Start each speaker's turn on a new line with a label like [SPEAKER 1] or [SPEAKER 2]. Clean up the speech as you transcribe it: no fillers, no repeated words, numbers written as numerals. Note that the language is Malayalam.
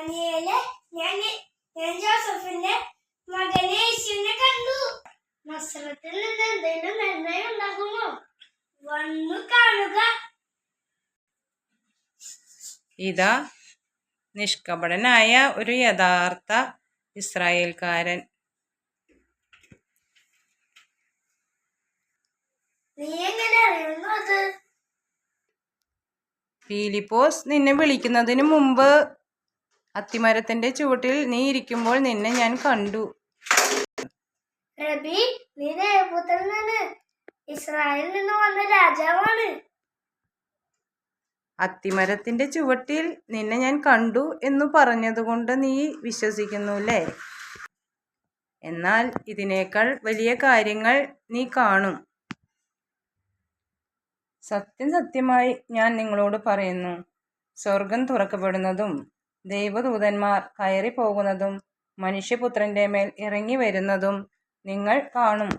[SPEAKER 1] ദാനിയേലേ, ഞാൻ ജോസഫിന്റെ മകനെ യേശുവിനെ കണ്ടു. നസ്രത്തിൽ നിന്ന് എന്തെങ്കിലും നന്മ ഉണ്ടാകുമോ? വന്നു കാണുക.
[SPEAKER 2] ഇതാ നിഷ്കപടനായ ഒരു യഥാർത്ഥ ഇസ്രായേൽക്കാരൻ.
[SPEAKER 1] നീ എങ്ങനെ അറിയുന്നു അത്?
[SPEAKER 2] ഫിലിപ്പോസ് നിന്നെ വിളിക്കുന്നതിന് മുമ്പ് അത്തിമരത്തിന്റെ ചുവട്ടിൽ നീ ഇരിക്കുമ്പോൾ നിന്നെ ഞാൻ കണ്ടു.
[SPEAKER 1] റബി, നീ ദേവപുത്രനാണ്, ഇസ്രായേലിൽ നിന്ന് വന്ന രാജാവാണ്.
[SPEAKER 2] അത്തിമരത്തിന്റെ ചുവട്ടിൽ നിന്നെ ഞാൻ കണ്ടു എന്നു പറഞ്ഞതുകൊണ്ട് നീ വിശ്വസിക്കുന്നുല്ലേ? എന്നാൽ ഇതിനേക്കാൾ വലിയ കാര്യങ്ങൾ നീ കാണും. സത്യം സത്യമായി ഞാൻ നിങ്ങളോട് പറയുന്നു, സ്വർഗം തുറക്കപ്പെടുന്നതും ദൈവദൂതന്മാർ കയറി പോകുന്നതും മനുഷ്യപുത്രന്റെ മേൽ ഇറങ്ങി വരുന്നതും നിങ്ങൾ കാണും.